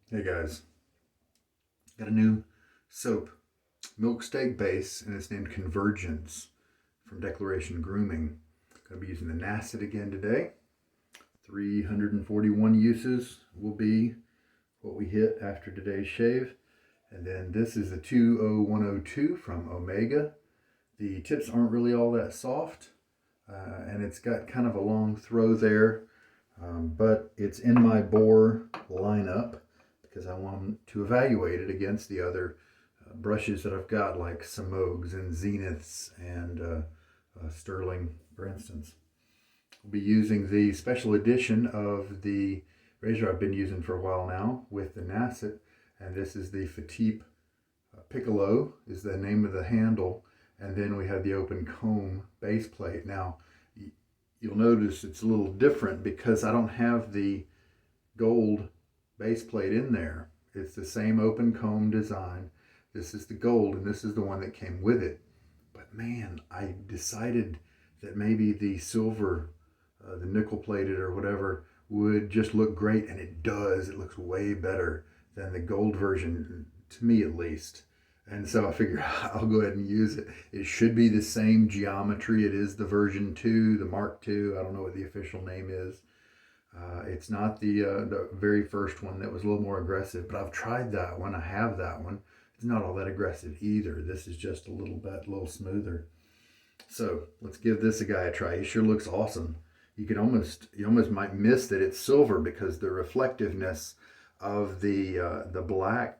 Hey guys, got a new soap, Milksteak base, and it's named Convergence from Declaration Grooming. Going to be using the Nacet again today. 341 uses will be what we hit after today's shave. And then this is the 20102 from Omega. The tips aren't really all that soft, and it's got kind of a long throw there, but it's in my bore lineup because I want to evaluate it against the other brushes that I've got, like Samogs and Zeniths and Stirling, for instance. We'll be using the special edition of the razor I've been using for a while now with the Nacet, and this is the Fatip Piccolo is the name of the handle, and then we have the open comb base plate. Now, you'll notice it's a little different because I don't have the gold base plate in there. It's the same open comb design. This is the gold, and this is the one that came with it. But man, I decided that maybe the silver, the nickel plated or whatever, would just look great, and it does. It looks way better than the gold version, to me at least. And so I figure I'll go ahead and use it. It should be the same geometry. It is the version 2, the Mark II. I don't know what the official name is. It's not the very first one that was a little more aggressive, but I've tried that one. I have that one. It's not all that aggressive either. This is just a little smoother. So let's give this a guy a try. He sure looks awesome. You almost might miss that it's silver because the reflectiveness of the black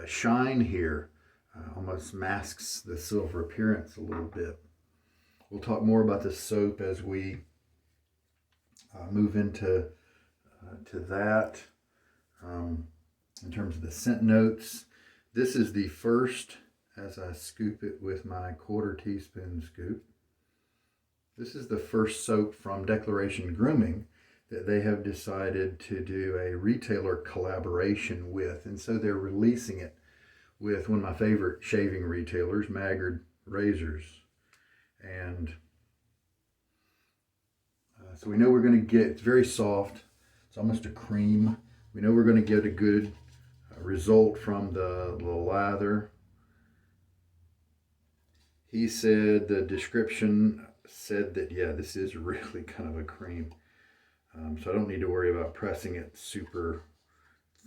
shine here almost masks the silver appearance a little bit. We'll talk more about the soap as we move into to that. In terms of the scent notes, this is the first, as I scoop it with my 1/4 teaspoon scoop, this is the first soap from Declaration Grooming that they have decided to do a retailer collaboration with. And so they're releasing it with one of my favorite shaving retailers, Maggard Razors. And so we know we're going to get, it's very soft. It's almost a cream. We know we're going to get a good result from the lather. He said, the description said that, yeah, this is really kind of a cream. So I don't need to worry about pressing it super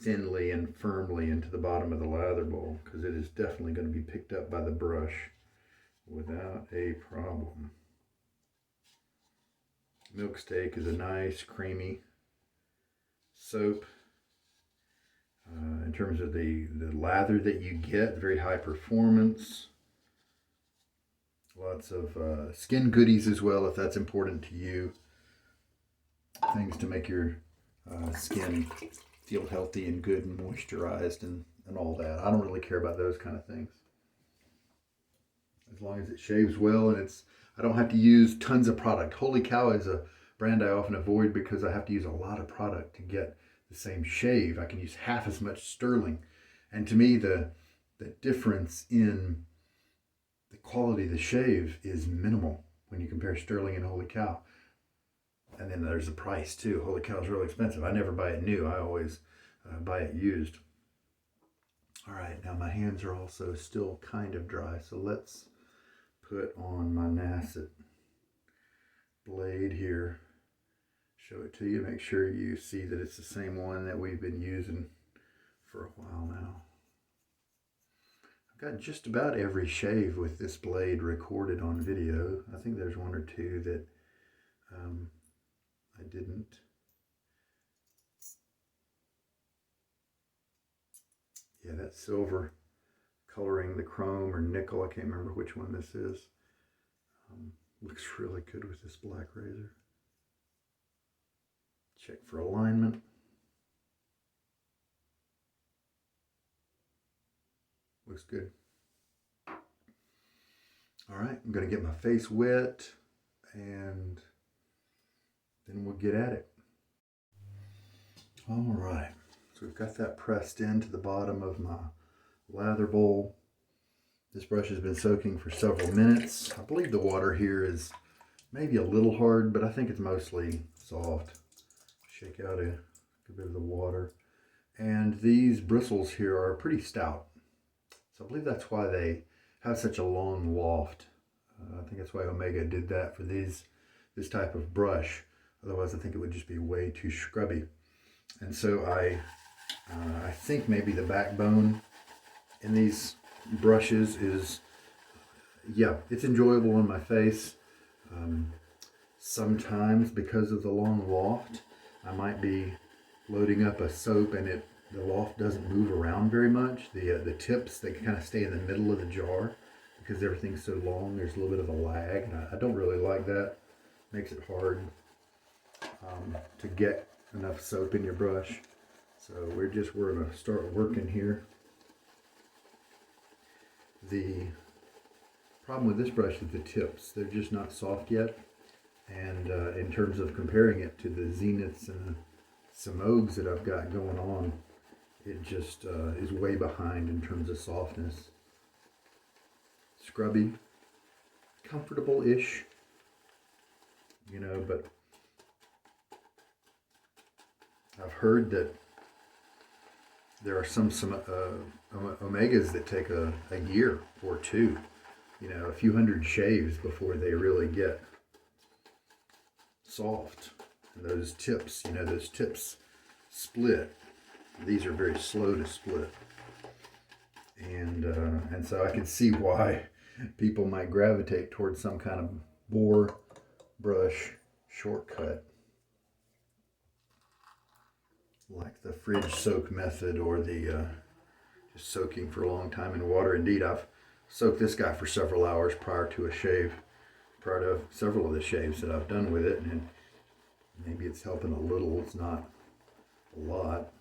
thinly and firmly into the bottom of the lather bowl, because it is definitely going to be picked up by the brush without a problem. Milksteak is a nice creamy soap. In terms of the lather that you get, very high performance. Lots of skin goodies as well, if that's important to you. Things to make your skin feel healthy and good and moisturized and all that. I don't really care about those kind of things. As long as it shaves well and I don't have to use tons of product. Holy Cow is a brand I often avoid because I have to use a lot of product to get the same shave. I can use half as much Stirling. And to me, the difference in the quality of the shave is minimal when you compare Stirling and Holy Cow. And then there's the price too. Holy Cow is really expensive. I never buy it new. I always buy it used. All right, now my hands are also still kind of dry, so let's put on my Nacet blade here. Show it to you. Make sure you see that it's the same one that we've been using for a while now. I've got just about every shave with this blade recorded on video. I think there's one or two that I didn't. Yeah, that silver coloring the chrome or nickel, I can't remember which one this is. Looks really good with this black razor. Check for alignment. Looks good. All right, I'm going to get my face wet and then we'll get at it. All right, so we've got that pressed into the bottom of my lather bowl. This brush has been soaking for several minutes. I believe the water here is maybe a little hard, but I think it's mostly soft. Shake out a bit of the water. And these bristles here are pretty stout. So I believe that's why they have such a long loft. I think that's why Omega did that for this type of brush. Otherwise, I think it would just be way too scrubby. And so I think maybe the backbone in these brushes is, yeah, it's enjoyable on my face. Sometimes because of the long loft, I might be loading up a soap and the loft doesn't move around very much. The tips, they kind of stay in the middle of the jar because everything's so long. There's a little bit of a lag, and I don't really like that. Makes it hard to get enough soap in your brush. So we're going to start working here. The problem with this brush is the tips. They're just not soft yet. And in terms of comparing it to the Zeniths and some Oaks that I've got going on, it just is way behind in terms of softness. Scrubby, comfortable-ish, you know, but I've heard that there are some Omegas that take a year or two, you know, a few hundred shaves before they really get soft. And those tips, you know, those tips split. These are very slow to split. And so I can see why people might gravitate towards some kind of bore brush shortcut, like the fridge soak method or the just soaking for a long time in water. Indeed, I've soaked this guy for several hours prior to a shave, prior to several of the shaves that I've done with it, and maybe it's helping a little. It's not a lot.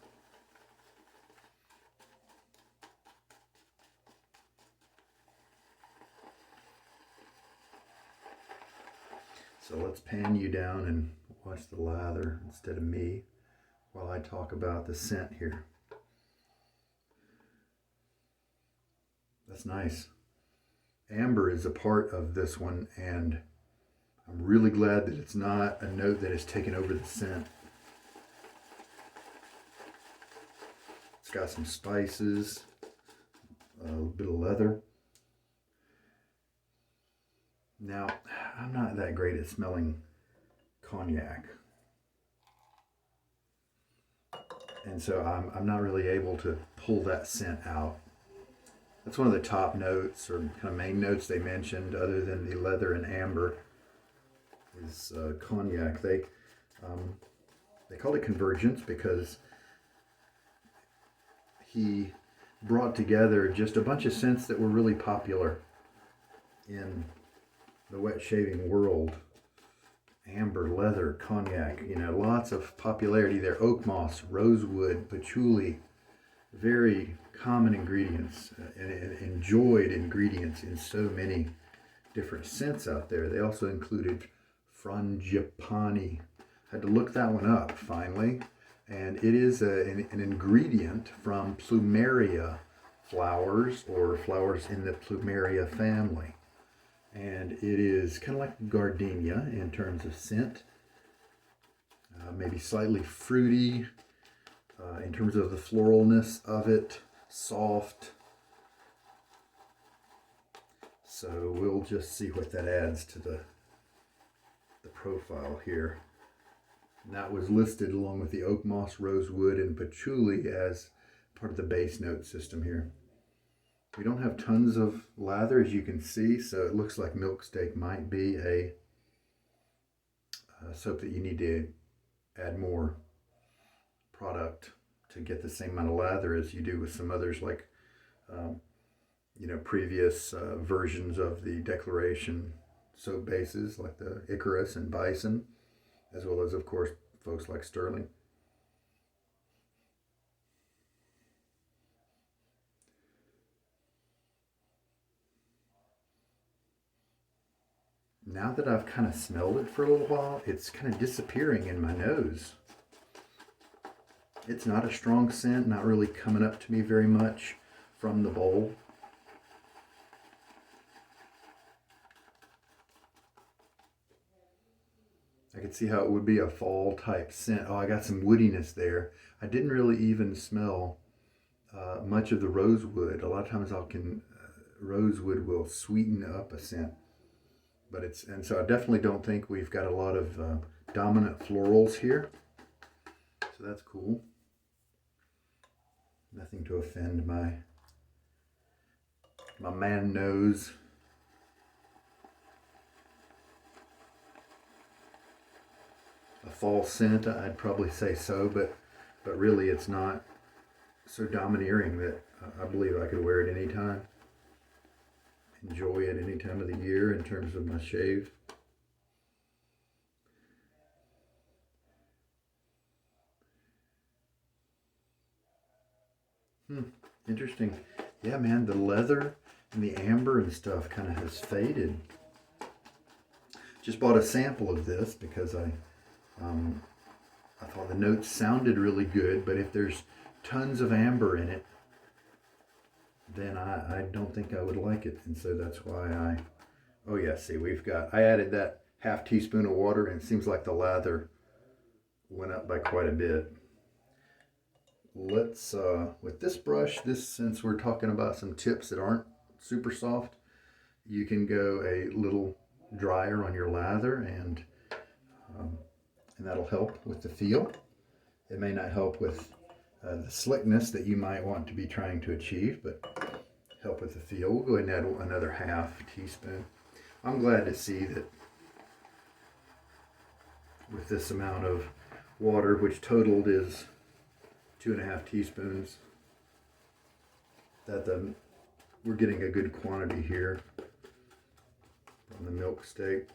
So let's pan you down and watch the lather instead of me while I talk about the scent here. That's nice. Amber is a part of this one, and I'm really glad that it's not a note that has taken over the scent. It's got some spices, a little bit of leather. Now, I'm not that great at smelling cognac. And so I'm not really able to pull that scent out. That's one of the top notes or kind of main notes they mentioned, other than the leather and amber, is cognac. They called it Convergence because he brought together just a bunch of scents that were really popular in the wet shaving world. Amber, leather, cognac, you know, lots of popularity there. Oakmoss, rosewood, patchouli, very common ingredients and enjoyed ingredients in so many different scents out there. They also included frangipani. Had to look that one up finally, and it is an ingredient from plumeria flowers, or flowers in the plumeria family. And it is kind of like gardenia in terms of scent, maybe slightly fruity in terms of the floralness of it, soft. So we'll just see what that adds to the profile here. And that was listed along with the oakmoss, rosewood, and patchouli as part of the base note system here. We don't have tons of lather, as you can see, so it looks like Milksteak might be a soap that you need to add more product to get the same amount of lather as you do with some others, like you know, previous versions of the Declaration soap bases, like the Icarus and Bison, as well as, of course, folks like Stirling. Now that I've kind of smelled it for a little while, it's kind of disappearing in my nose. It's not a strong scent, not really coming up to me very much from the bowl. I could see how it would be a fall type scent. Oh, I got some woodiness there. I didn't really even smell much of the rosewood. A lot of times rosewood will sweeten up a scent, but and so I definitely don't think we've got a lot of dominant florals here. So that's cool. Nothing to offend my man nose. A fall scent, I'd probably say so, but really it's not so domineering that I believe I could wear it anytime. Enjoy it any time of the year in terms of my shave. Interesting. Yeah, man, the leather and the amber and stuff kind of has faded. Just bought a sample of this because I thought the notes sounded really good, but if there's tons of amber in it, then I don't think I would like it. And so that's why oh yeah, see, I added that half teaspoon of water, and it seems like the lather went up by quite a bit. Let's, with this brush, since we're talking about some tips that aren't super soft, you can go a little drier on your lather, and that'll help with the feel. It may not help with the slickness that you might want to be trying to achieve, but help with the feel. We'll go ahead and add another half teaspoon. I'm glad to see that with this amount of water, which totaled is 2.5 teaspoons, that we're getting a good quantity here from the milk steak.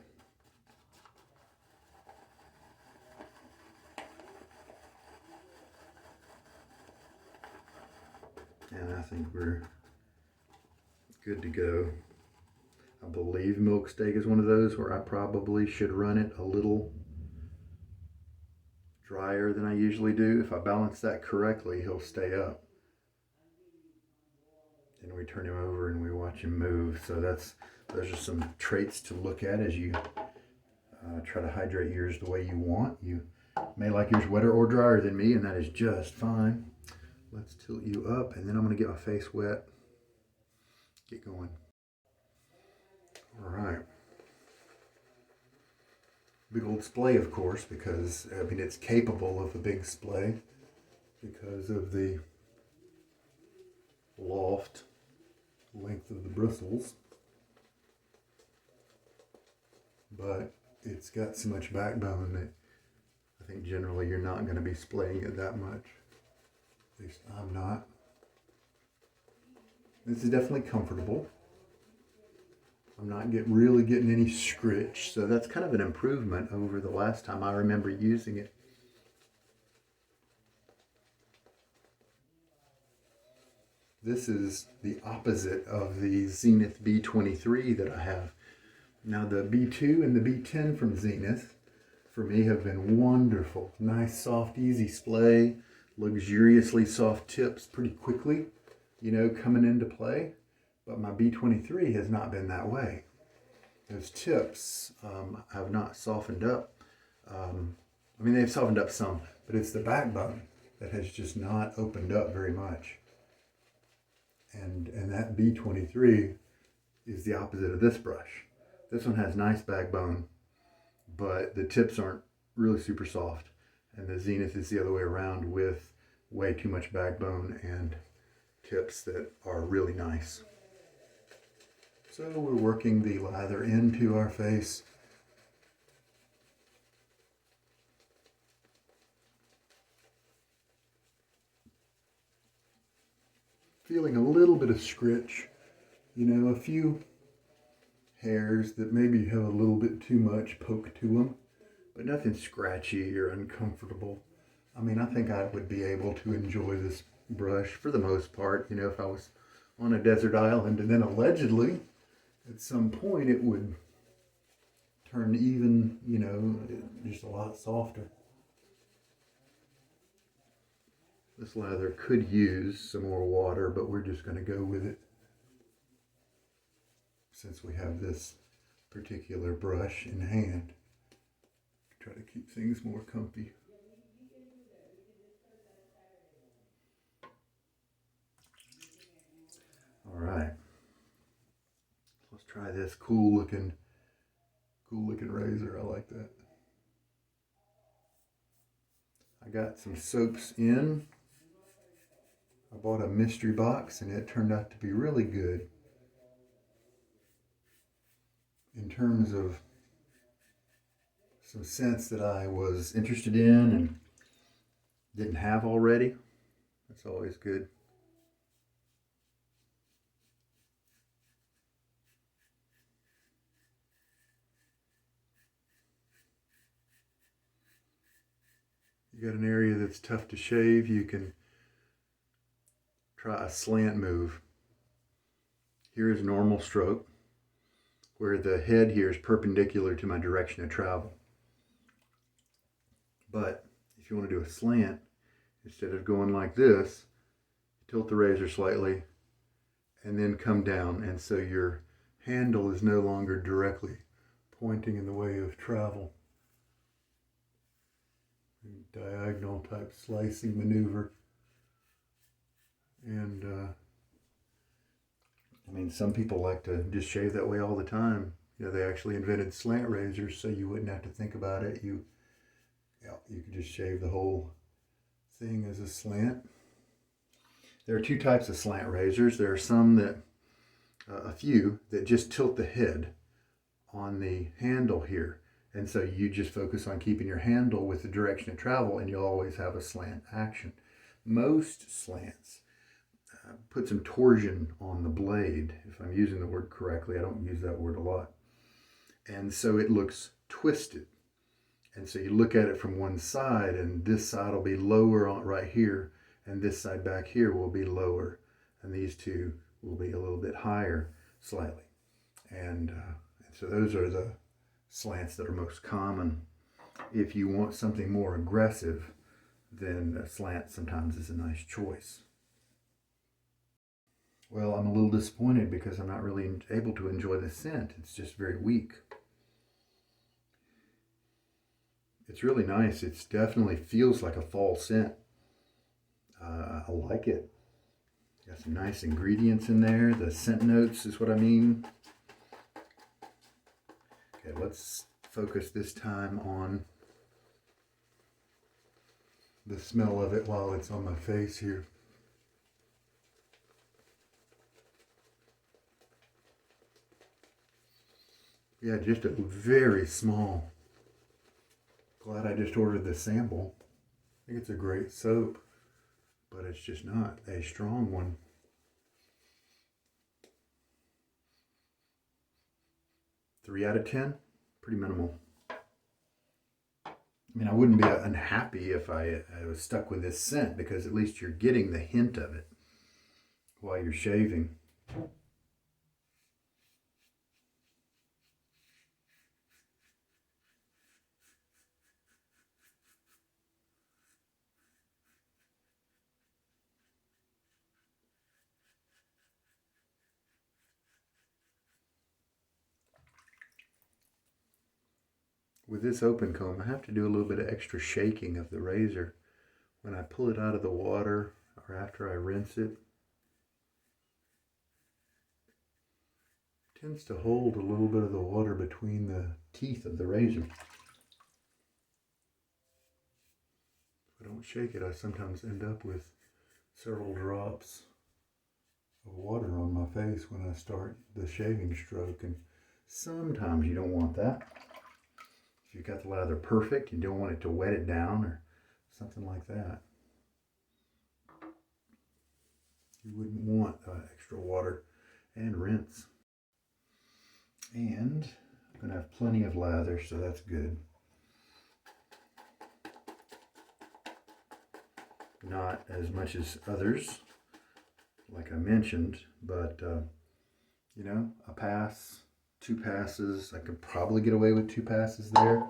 And I think we're good to go. I believe milk steak is one of those where I probably should run it a little drier than I usually do. If I balance that correctly, he'll stay up. Then we turn him over and we watch him move. So those are some traits to look at as you try to hydrate yours the way you want. You may like yours wetter or drier than me, and that is just fine. Let's tilt you up, and then I'm going to get my face wet. Get going. All right. Big old splay, of course, because it's capable of a big splay because of the loft length of the bristles, but it's got so much backbone that I think generally you're not going to be splaying it that much. At least I'm not. This is definitely comfortable. I'm not really getting any scritch, so that's kind of an improvement over the last time I remember using it. This is the opposite of the Zenith B23 that I have. Now the B2 and the B10 from Zenith for me have been wonderful. Nice, soft, easy splay, luxuriously soft tips pretty quickly, coming into play. But my B23 has not been that way. Those tips have not softened up. They've softened up some, but it's the backbone that has just not opened up very much. And that B23 is the opposite of this brush. This one has nice backbone, but the tips aren't really super soft. And the Zenith is the other way around, with way too much backbone and tips that are really nice. So we're working the lather into our face. Feeling a little bit of scritch, a few hairs that maybe have a little bit too much poke to them, but nothing scratchy or uncomfortable. I think I would be able to enjoy this brush for the most part, if I was on a desert island, and then allegedly at some point it would turn even, just a lot softer. This lather could use some more water, but we're just going to go with it since we have this particular brush in hand. Try to keep things more comfy. All right. Let's try this cool looking razor. I like that. I got some soaps in. I bought a mystery box and it turned out to be really good in terms of some scents that I was interested in and didn't have already. That's always good. You got an area that's tough to shave, you can try a slant move. Here is normal stroke, where the head here is perpendicular to my direction of travel. But if you want to do a slant, instead of going like this, tilt the razor slightly and then come down, and so your handle is no longer directly pointing in the way of travel. Diagonal type slicing maneuver. And I mean, some people like to just shave that way all the time. You know, they actually invented slant razors so you wouldn't have to think about it. You could just shave the whole thing as a slant. There are two types of slant razors. There are some that, a few, that just tilt the head on the handle here. And so you just focus on keeping your handle with the direction of travel and you'll always have a slant action. Most slants put some torsion on the blade. If I'm using the word correctly, I don't use that word a lot. And so it looks twisted. And so you look at it from one side and this side will be lower on right here and this side back here will be lower. And these two will be a little bit higher slightly. And so those are the slants that are most common. If you want something more aggressive, then a slant sometimes is a nice choice. Well, I'm a little disappointed because I'm not really able to enjoy the scent. It's just very weak. It's really nice. It definitely feels like a fall scent. I like it. Got some nice ingredients in there. The scent notes is what I mean. Okay, let's focus this time on the smell of it while it's on my face here. Yeah, just a very small. Glad I just ordered the sample. I think it's a great soap, but it's just not a strong one. Three out of 10, pretty minimal. I mean, I wouldn't be unhappy if I was stuck with this scent because at least you're getting the hint of it while you're shaving. With this open comb, I have to do a little bit of extra shaking of the razor when I pull it out of the water or after I rinse it. It tends to hold a little bit of the water between the teeth of the razor. If I don't shake it, I sometimes end up with several drops of water on my face when I start the shaving stroke, and sometimes you don't want that. If you've got the lather perfect, you don't want it to wet it down or something like that. You wouldn't want extra water. And rinse. And I'm going to have plenty of lather, so that's good. Not as much as others, like I mentioned, but you know, a pass, 2 passes. I could probably get away with 2 passes there.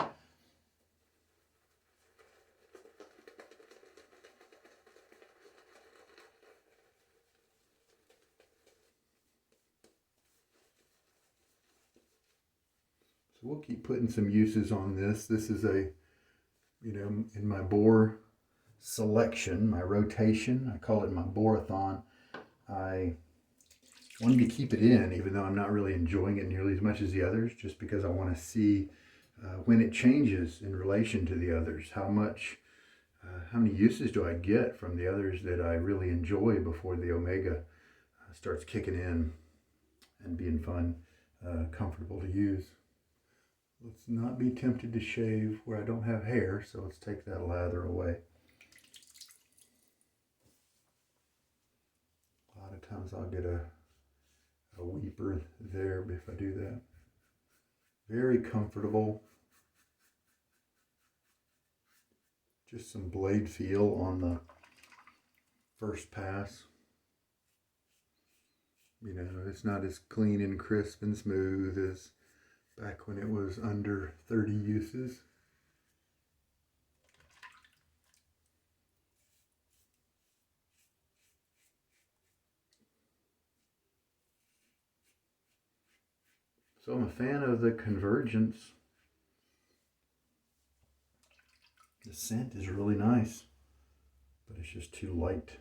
So we'll keep putting some uses on this. This is a you know, in my bore selection, my rotation, I call it my borathon, I wanted to keep it in, even though I'm not really enjoying it nearly as much as the others, just because I want to see when it changes in relation to the others, how many uses do I get from the others that I really enjoy before the Omega starts kicking in and being fun, comfortable to use. Let's not be tempted to shave where I don't have hair, so let's take that lather away. A lot of times I'll get a weeper there if I do that. Very comfortable. Just some blade feel on the first pass. You know, it's not as clean and crisp and smooth as back when it was under 30 uses. So I'm a fan of the Convergence. The scent is really nice, but it's just too light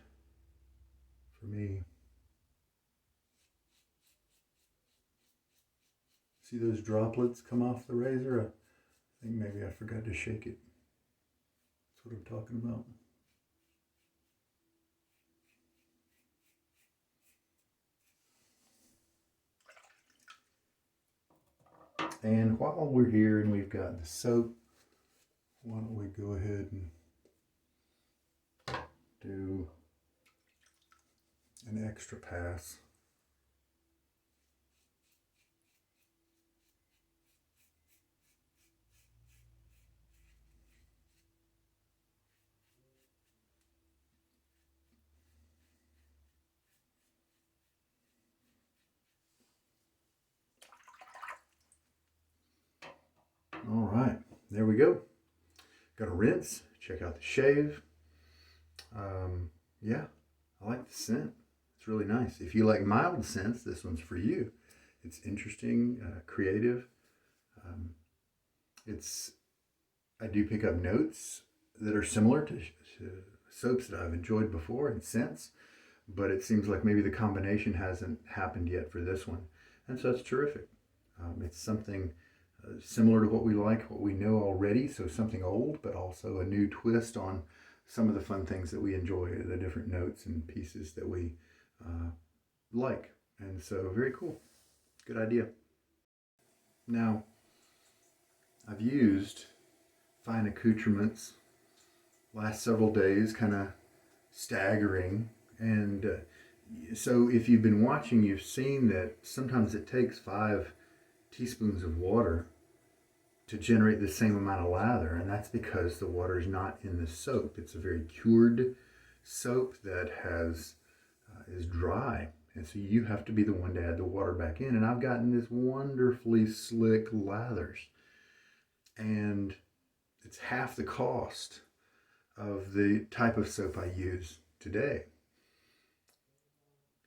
for me. See those droplets come off the razor? I think maybe I forgot to shake it. That's what I'm talking about. And while we're here and we've got the soap, why don't we go ahead and do an extra pass. All right, there we go. Gonna rinse, check out the shave. Yeah, I like the scent. It's really nice. If you like mild scents, this one's for you. It's interesting, creative. I do pick up notes that are similar to soaps that I've enjoyed before and scents, but it seems like maybe the combination hasn't happened yet for this one. And so it's terrific. It's something similar to what we like, what we know already, so something old, but also a new twist on some of the fun things that we enjoy, the different notes and pieces that we like. And so very cool. Good idea. Now, I've used fine accoutrements last several days, kind of staggering. And so if you've been watching, you've seen that sometimes it takes 5 teaspoons of water to generate the same amount of lather, and that's because the water is not in the soap. It's a very cured soap that is dry, and so you have to be the one to add the water back in. And I've gotten this wonderfully slick lathers, and it's half the cost of the type of soap I use today.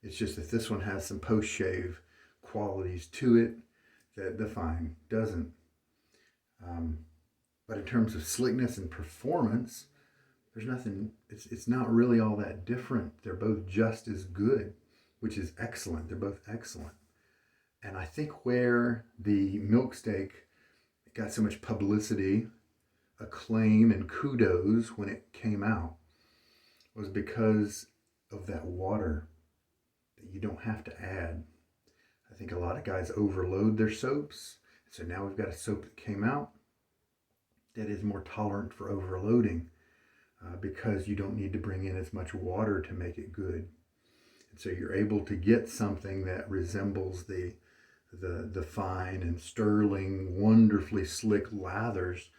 It's just that this one has some post-shave qualities to it that the fine doesn't. But in terms of slickness and performance, there's nothing, it's not really all that different. They're both just as good, which is excellent. They're both excellent. And I think where the Milksteak got so much publicity, acclaim, and kudos when it came out was because of that water that you don't have to add. I think a lot of guys overload their soaps. So now we've got a soap that came out that is more tolerant for overloading because you don't need to bring in as much water to make it good. And so you're able to get something that resembles the fine and Stirling, wonderfully slick lathers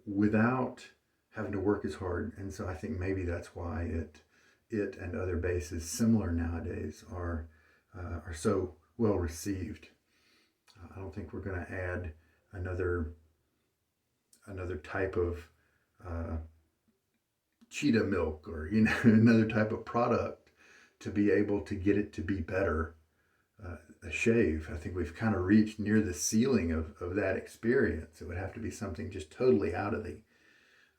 without having to work as hard. And so I think maybe that's why it and other bases similar nowadays are so well received. I don't think we're going to add another type of cheetah milk or another type of product to be able to get it to be better a shave. I think we've kind of reached near the ceiling of that experience. It would have to be something just totally out of the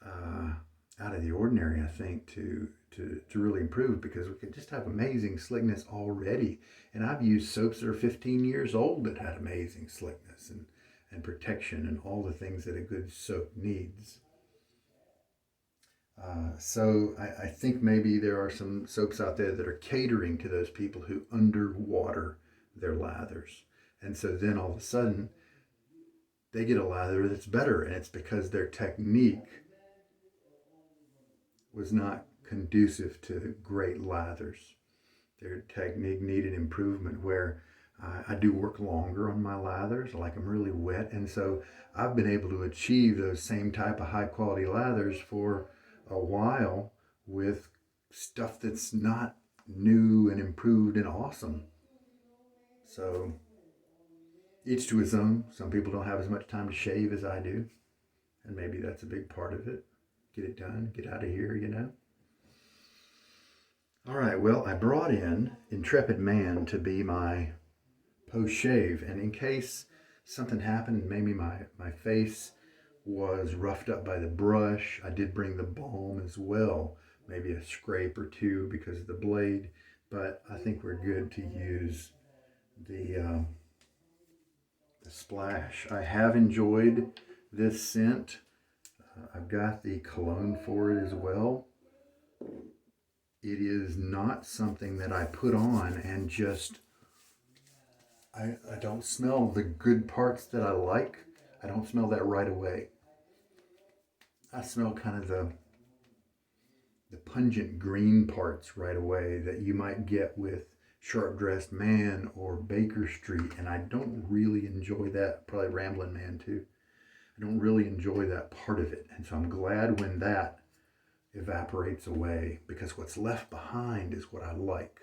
out of the ordinary, I think, to really improve, because we could just have amazing slickness already. And I've used soaps that are 15 years old that had amazing slickness and protection and all the things that a good soap needs. So I think maybe there are some soaps out there that are catering to those people who underwater their lathers. And so then all of a sudden they get a lather that's better, and it's because their technique was not conducive to great lathers. Their technique needed improvement, where I do work longer on my lathers. I like them really wet. And so I've been able to achieve those same type of high quality lathers for a while with stuff that's not new and improved and awesome. So each to his own. Some people don't have as much time to shave as I do, and maybe that's a big part of it. Get it done, get out of here, you know. All right, well, I brought in Intrepid Man to be my post shave, and in case something happened, maybe my face was roughed up by the brush, I did bring the balm as well, maybe a scrape or two because of the blade, but I think we're good to use the splash. I have enjoyed this scent. I've got the cologne for it as well. It is not something that I put on and just, I don't smell the good parts that I like. I don't smell that right away. I smell kind of the pungent green parts right away that you might get with Sharp Dressed Man or Baker Street, and I don't really enjoy that. Probably Ramblin' Man too. I don't really enjoy that part of it, and so I'm glad when that evaporates away, because what's left behind is what I like.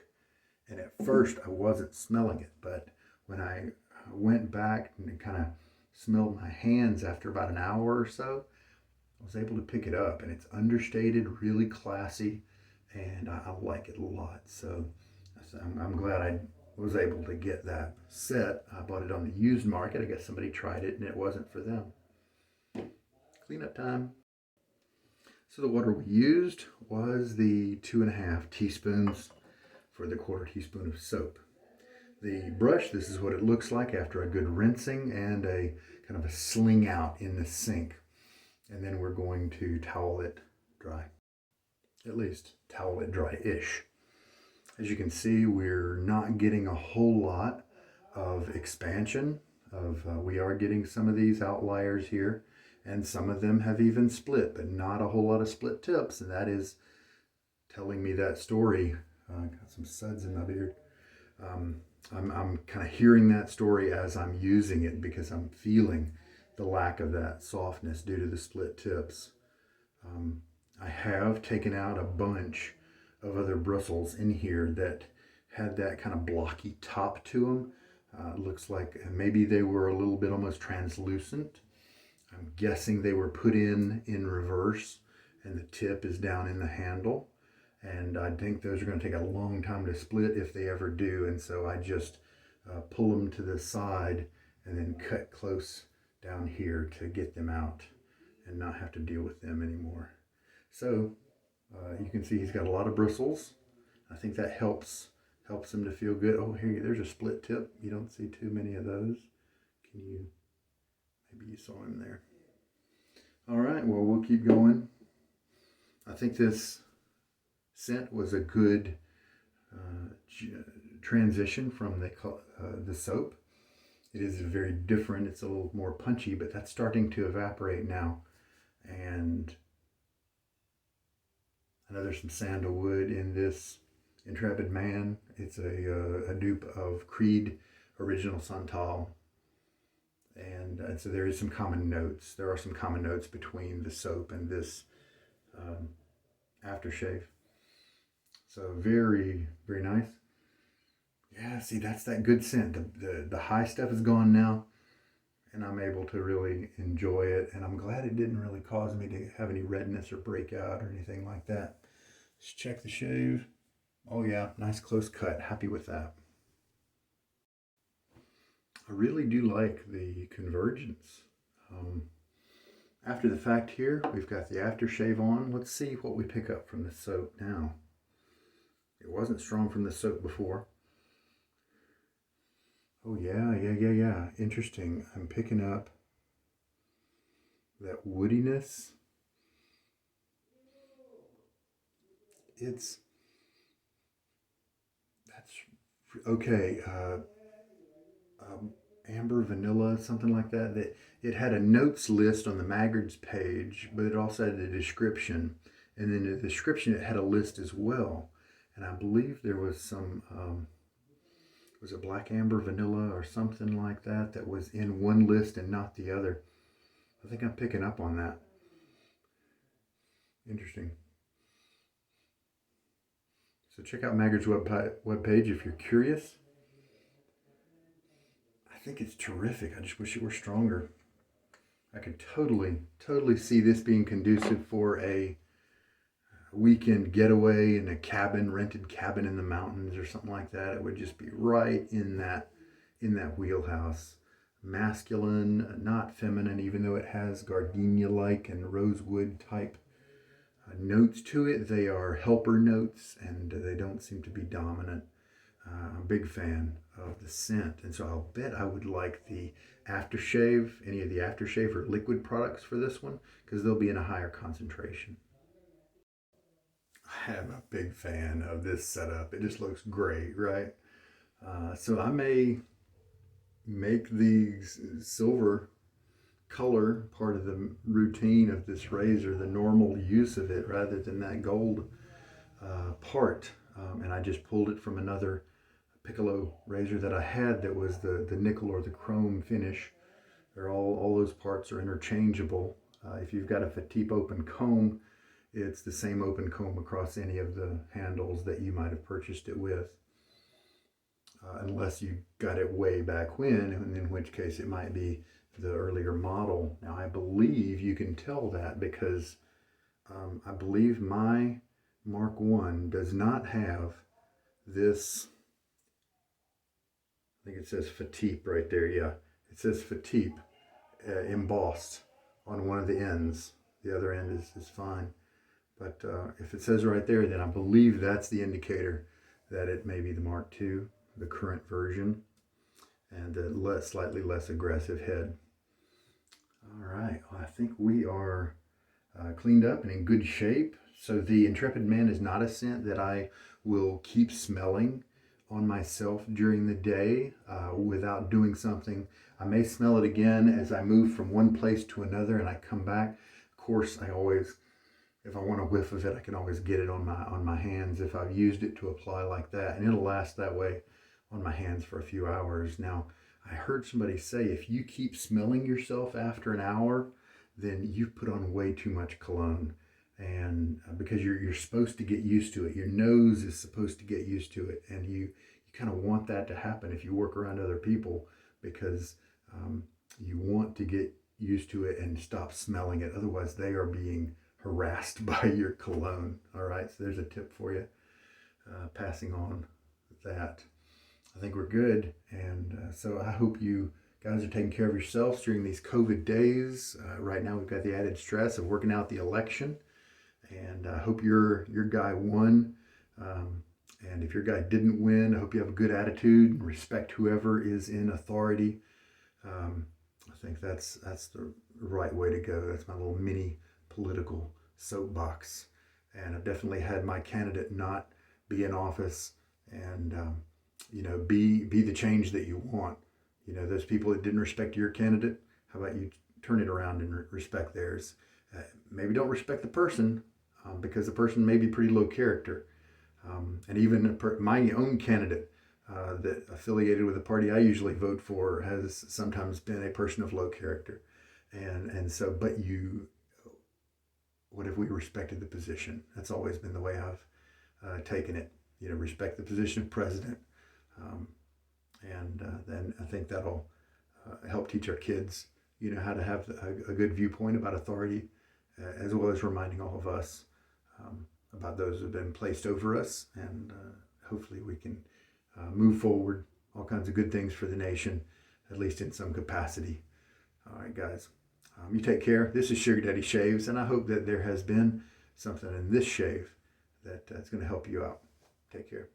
And at first I wasn't smelling it, but when I went back and kind of smelled my hands after about an hour or so, I was able to pick it up, and it's understated, really classy, and I like it a lot. So I'm glad I was able to get that set. I bought it on the used market. I guess somebody tried it and it wasn't for them. Cleanup time. So the water we used was the 2.5 teaspoons for the 1/4 teaspoon of soap. The brush, this is what it looks like after a good rinsing and a kind of a sling out in the sink. And then we're going to towel it dry. At least towel it dry-ish. As you can see, we're not getting a whole lot of expansion. We are getting some of these outliers here, and some of them have even split, but not a whole lot of split tips, and that is telling me that story. Got some suds in my beard. I'm kind of hearing that story as I'm using it, because I'm feeling the lack of that softness due to the split tips. I have taken out a bunch of other bristles in here that had that kind of blocky top to them. Looks like maybe they were a little bit almost translucent. I'm guessing they were put in reverse, and the tip is down in the handle. And I think those are going to take a long time to split if they ever do. And so I just pull them to the side and then cut close down here to get them out and not have to deal with them anymore. So you can see he's got a lot of bristles. I think that helps him to feel good. Oh, here, there's a split tip. You don't see too many of those. Can you? Maybe you saw him there. All right, well, we'll keep going. I think this scent was a good transition from the soap. It is very different. It's a little more punchy, but that's starting to evaporate now. And I know there's some sandalwood in this Intrepid Man. It's a dupe of Creed Original Santal. And so there is some common notes. There are some common notes between the soap and this aftershave. So very, very nice. Yeah, see, that's that good scent. The high stuff is gone now, and I'm able to really enjoy it. And I'm glad it didn't really cause me to have any redness or breakout or anything like that. Let's check the shave. Oh yeah, nice close cut. Happy with that. I really do like the Convergence. After the fact here, we've got the aftershave on. Let's see what we pick up from the soap now. It wasn't strong from the soap before. Oh yeah. Interesting. I'm picking up that woodiness. That's okay. Amber vanilla, something like that. That it had a notes list on the Maggards page, but it also had a description, and in the description it had a list as well. And I believe there was some was it black amber vanilla or something like that that was in one list and not the other. I think I'm picking up on that. Interesting. So check out Maggards webpage if you're curious. I think it's terrific. I just wish it were stronger. I could totally see this being conducive for a weekend getaway in a cabin, rented cabin in the mountains or something like that. It would just be right in that wheelhouse. Masculine, not feminine, even though it has gardenia-like and rosewood type notes to it. They are helper notes and they don't seem to be dominant. I'm a big fan of the scent, and so I'll bet I would like the aftershave, any of the aftershave or liquid products for this one, because they'll be in a higher concentration. I am a big fan of this setup. It just looks great, right? So I may make the silver color part of the routine of this razor, the normal use of it, rather than that gold part. And I just pulled it from another Piccolo razor that I had that was the nickel or the chrome finish. They're all those parts are interchangeable. If you've got a Fatip open comb, it's the same open comb across any of the handles that you might have purchased it with. Unless you got it way back when, in which case it might be the earlier model. Now I believe you can tell that because I believe my Mark 1 does not have this. I think it says Fatip right there. Yeah, it says Fatip embossed on one of the ends. The other end is fine. But if it says right there, then I believe that's the indicator that it may be the Mark II, the current version, and the slightly less aggressive head. All right, well, I think we are cleaned up and in good shape. So the Intrepid Man is not a scent that I will keep smelling on myself during the day without doing something. I may smell it again as I move from one place to another and I come back. Of course, I always, if I want a whiff of it, I can always get it on my hands if I've used it to apply like that, and it'll last that way on my hands for a few hours. Now, I heard somebody say if you keep smelling yourself after an hour, then you've put on way too much cologne. And because you're supposed to get used to it, your nose is supposed to get used to it, and you kind of want that to happen if you work around other people, because you want to get used to it and stop smelling it. Otherwise, they are being harassed by your cologne. All right, so there's a tip for you. Passing on that. I think we're good, and so I hope you guys are taking care of yourselves during these COVID days. Right now, we've got the added stress of working out the election. And I hope your guy won. And if your guy didn't win, I hope you have a good attitude and respect whoever is in authority. I think that's the right way to go. That's my little mini political soapbox. And I've definitely had my candidate not be in office and be the change that you want. Those people that didn't respect your candidate, how about you turn it around and respect theirs? Maybe don't respect the person, because the person may be pretty low character. And even my own candidate that affiliated with the party I usually vote for has sometimes been a person of low character. And so, but what if we respected the position? That's always been the way I've taken it. Respect the position of president. And then I think that'll help teach our kids, how to have a good viewpoint about authority, as well as reminding all of us about those who have been placed over us, and hopefully we can move forward, all kinds of good things for the nation, at least in some capacity. All right, guys, You take care. This is Sugar Daddy Shaves, and I hope that there has been something in this shave that's going to help you out. Take care.